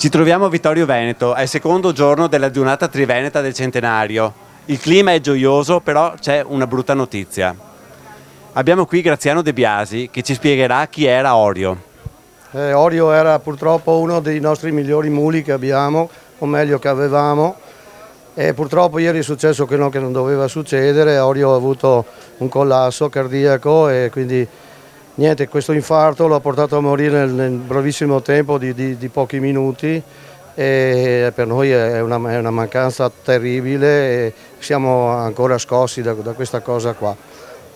Ci troviamo a Vittorio Veneto, è il secondo giorno della giornata triveneta del centenario. Il clima è gioioso, però c'è una brutta notizia. Abbiamo qui Graziano De Biasi che ci spiegherà chi era Orio. Orio era purtroppo uno dei nostri migliori muli che abbiamo, o meglio che avevamo, e purtroppo ieri è successo quello che non doveva succedere. Orio ha avuto un collasso cardiaco e quindi niente, questo infarto lo ha portato a morire nel brevissimo tempo di pochi minuti, e per noi è una mancanza terribile e siamo ancora scossi da questa cosa qua.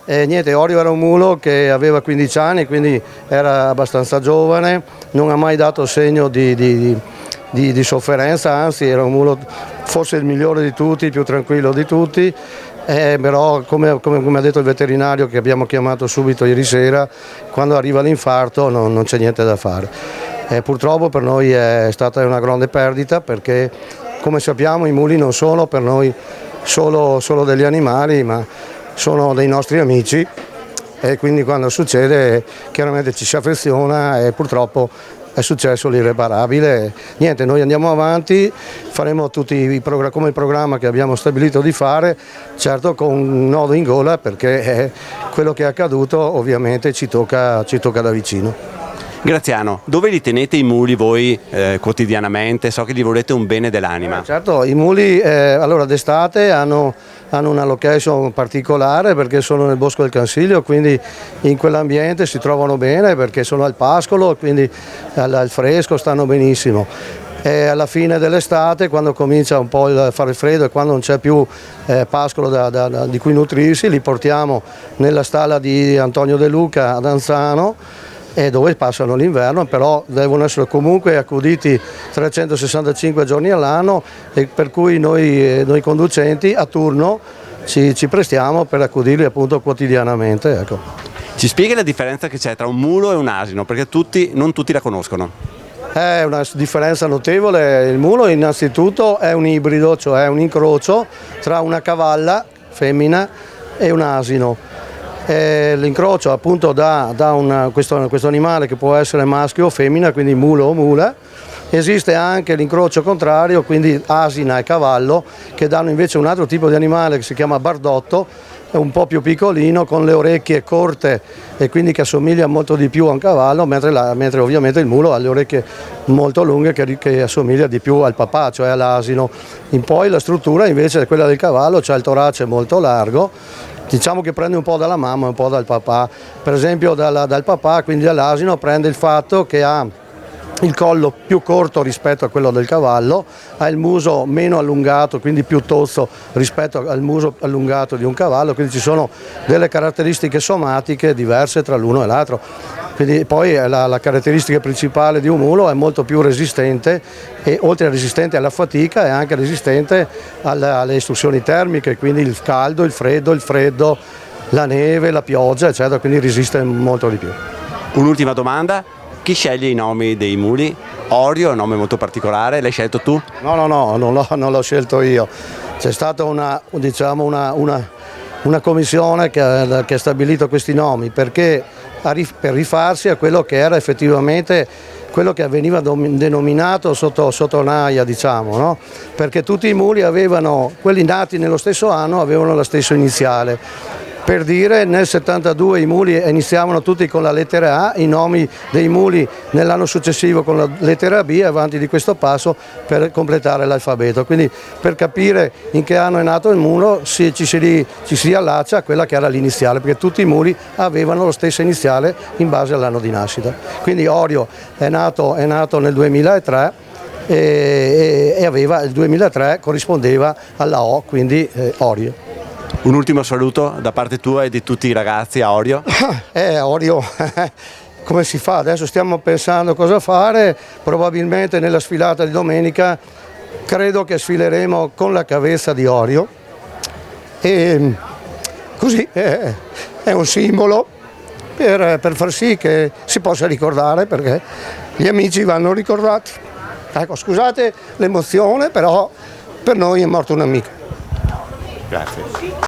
E niente, Orio era un mulo che aveva 15 anni, quindi era abbastanza giovane, non ha mai dato segno di sofferenza, anzi era un mulo forse il migliore di tutti, il più tranquillo di tutti. Però come ha detto il veterinario che abbiamo chiamato subito ieri sera, quando arriva l'infarto non c'è niente da fare. Purtroppo per noi è stata una grande perdita, perché come sappiamo i muli non sono per noi solo degli animali, ma sono dei nostri amici, e quindi quando succede chiaramente ci si affeziona e purtroppo è successo l'irreparabile. Niente, noi andiamo avanti, faremo tutti come il programma che abbiamo stabilito di fare, certo con un nodo in gola, perché quello che è accaduto ovviamente ci tocca da vicino. Graziano, dove li tenete i muli voi quotidianamente? So che gli volete un bene dell'anima. Certo, i muli allora d'estate hanno una location particolare, perché sono nel Bosco del Cansiglio, quindi in quell'ambiente si trovano bene perché sono al pascolo, quindi al fresco stanno benissimo. E alla fine dell'estate, quando comincia un po' a fare freddo e quando non c'è più pascolo di cui nutrirsi, li portiamo nella stalla di Antonio De Luca ad Anzano, dove passano l'inverno, però devono essere comunque accuditi 365 giorni all'anno, e per cui noi conducenti a turno ci prestiamo per accudirli appunto quotidianamente. Ecco. Ci spieghi la differenza che c'è tra un mulo e un asino, perché non tutti la conoscono. È una differenza notevole. Il mulo innanzitutto è un ibrido, cioè un incrocio tra una cavalla femmina e un asino. L'incrocio appunto dà questo animale che può essere maschio o femmina, quindi mulo o mula. Esiste anche l'incrocio contrario, quindi asina e cavallo, che danno invece un altro tipo di animale che si chiama bardotto, è un po' più piccolino, con le orecchie corte e quindi che assomiglia molto di più a un cavallo, mentre ovviamente il mulo ha le orecchie molto lunghe che assomiglia di più al papà, cioè all'asino. In poi la struttura invece è quella del cavallo, c'ha il torace molto largo, diciamo che prende un po' dalla mamma e un po' dal papà. Per esempio dal papà, quindi dall'asino, prende il fatto che ha il collo più corto rispetto a quello del cavallo, ha il muso meno allungato, quindi più tozzo rispetto al muso allungato di un cavallo, quindi ci sono delle caratteristiche somatiche diverse tra l'uno e l'altro. Quindi poi la caratteristica principale di un mulo è molto più resistente, e oltre a resistente alla fatica è anche resistente alle estursioni termiche, quindi il caldo, il freddo, la neve, la pioggia, eccetera, quindi resiste molto di più. Un'ultima domanda, chi sceglie i nomi dei muli? Orio è un nome molto particolare, l'hai scelto tu? No, non l'ho scelto io, c'è stata una commissione che ha stabilito questi nomi, perché per rifarsi a quello che era effettivamente quello che veniva denominato sotto naia, diciamo, no? Perché tutti i muli quelli nati nello stesso anno avevano la stessa iniziale. Per dire, nel 72 i muli iniziavano tutti con la lettera A, i nomi dei muli nell'anno successivo con la lettera B, avanti di questo passo per completare l'alfabeto. Quindi per capire in che anno è nato il mulo ci si allaccia a quella che era l'iniziale, perché tutti i muli avevano la stessa iniziale in base all'anno di nascita. Quindi Orio è nato nel 2003 e aveva il 2003 corrispondeva alla O, quindi Orio. Un ultimo saluto da parte tua e di tutti i ragazzi a Orio. Orio, come si fa? Adesso stiamo pensando cosa fare, probabilmente nella sfilata di domenica credo che sfileremo con la cavezza di Orio, e così è un simbolo per far sì che si possa ricordare, perché gli amici vanno ricordati. Ecco, scusate l'emozione, però per noi è morto un amico. Grazie.